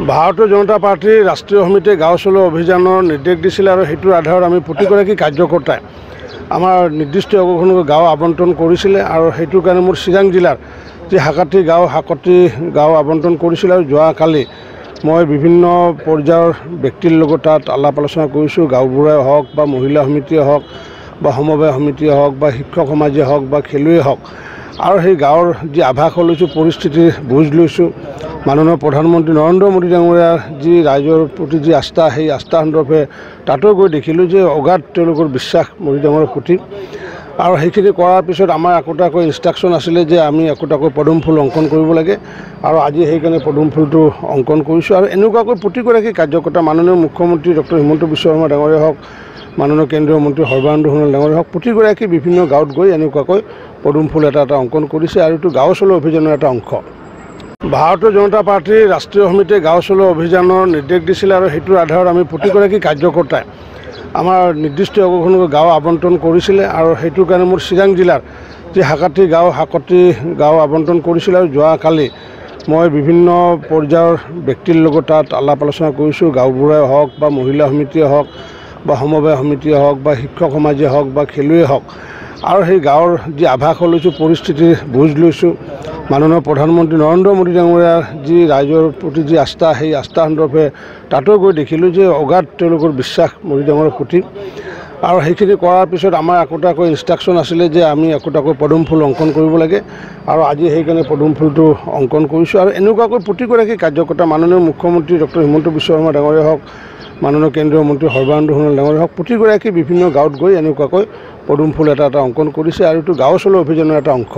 ভাৰতীয় জনতা পাৰ্টীৰ ৰাষ্ট্ৰীয় সমিতিয়ে গাঁও চলোৱা অভিযানৰ নিৰ্দেশ দিছিল আৰু সেইটোৰ আধাৰত আমি প্ৰতিগৰাকী কাৰ্যকৰ্তাই আমাৰ নিৰ্দিষ্ট একোখনকৈ গাঁও আবণ্টন কৰিছিলে আৰু সেইটোৰ কাৰণে মোৰ চিৰাং জিলাৰ যি হাকাটি গাঁও আবণ্টন কৰিছিল আৰু যোৱাকালি মই বিভিন্ন পৰ্যায়ৰ ব্যক্তিৰ লগত তাত আলাপ আলোচনা কৰিছোঁ। গাঁওবুঢ়াই হওক বা মহিলা সমিতিয়ে হওক বা সমবায় সমিতিয়ে হওক বা শিক্ষক সমাজে হওক বা খেলুৱৈ হওক আৰু সেই গাঁৱৰ যি আভাস লৈছোঁ, পৰিস্থিতিৰ বুজ লৈছোঁ। মাননীয় প্ৰধানমন্ত্ৰী নৰেন্দ্ৰ মোদী ডাঙৰীয়াৰ যি ৰাইজৰ প্ৰতি যি আস্থা, সেই আস্থা সন্দৰ্ভে তাতো গৈ দেখিলোঁ যে অগাধ তেওঁলোকৰ বিশ্বাস মোদী ডাঙৰীয়াৰ প্ৰতি। আৰু সেইখিনি কৰাৰ পিছত আমাৰ একোটাকৈ ইনষ্ট্ৰাকশ্যন আছিলে যে আমি একোটাকৈ পদুম ফুল অংকন কৰিব লাগে আৰু আজি সেইকাৰণে পদুম ফুলটো অংকন কৰিছোঁ। আৰু এনেকুৱাকৈ প্ৰতিগৰাকী কাৰ্যকৰ্তা মাননীয় মুখ্যমন্ত্ৰী ডক্টৰ হিমন্ত বিশ্ব শৰ্মা ডাঙৰীয়া হওক, মাননীয় কেন্দ্ৰীয় মন্ত্ৰী সৰ্বানন্দ সোণোৱাল ডাঙৰীয়া হওক, প্ৰতিগৰাকী বিভিন্ন গাঁৱত গৈ এনেকুৱাকৈ পদুম ফুল এটা অংকন কৰিছে আৰু এইটো গাঁও চলোৱা অভিযানৰ এটা অংশ। ভাৰতীয় জনতা পাৰ্টীৰ ৰাষ্ট্ৰীয় সমিতিয়ে গাঁও চলোৱা অভিযানৰ নিৰ্দেশ দিছিল আৰু সেইটোৰ আধাৰত আমি প্ৰতিগৰাকী কাৰ্যকৰ্তাই আমাৰ নিৰ্দিষ্ট একোখনকৈ গাঁও আবণ্টন কৰিছিলে আৰু সেইটোৰ কাৰণে মোৰ চিৰাং জিলাৰ যি হাকাটি গাঁও আবণ্টন কৰিছিল আৰু যোৱাকালি মই বিভিন্ন পৰ্যায়ৰ ব্যক্তিৰ লগত তাত আলাপ আলোচনা কৰিছোঁ। গাঁওবুঢ়াই হওক বা মহিলা সমিতিয়ে হওক বা সমবায় সমিতিয়ে হওক বা শিক্ষক সমাজে হওক বা খেলুৱৈ হওক আৰু সেই গাঁৱৰ যি আভাস লৈছোঁ, পৰিস্থিতিৰ বুজ লৈছোঁ। মাননীয় প্ৰধানমন্ত্ৰী নৰেন্দ্ৰ মোদী ডাঙৰীয়াৰ যি ৰাইজৰ প্ৰতি যি আস্থা, সেই আস্থা সন্দৰ্ভে তাতো গৈ দেখিলোঁ যে অগাধ তেওঁলোকৰ বিশ্বাস মোদী ডাঙৰীয়াৰ প্ৰতি। আৰু সেইখিনি কৰাৰ পিছত আমাৰ একোটাকৈ ইনষ্ট্ৰাকশ্যন আছিলে যে আমি একোটাকৈ পদুম ফুল অংকন কৰিব লাগে আৰু আজি সেইকাৰণে পদুম ফুলটো অংকন কৰিছোঁ। আৰু এনেকুৱাকৈ প্ৰতিগৰাকী কাৰ্যকৰ্তা মাননীয় মুখ্যমন্ত্ৰী ডক্টৰ হিমন্ত বিশ্ব শৰ্মা ডাঙৰীয়া হওক, মাননীয় কেন্দ্ৰীয় মন্ত্ৰী সৰ্বানন্দ সোণোৱাল ডাঙৰীয়া হওক, প্ৰতিগৰাকী বিভিন্ন গাঁৱত গৈ এনেকুৱাকৈ পদুম ফুল এটা অংকন কৰিছে আৰু এইটো গাঁও চলোৱা অভিযানৰ এটা অংশ।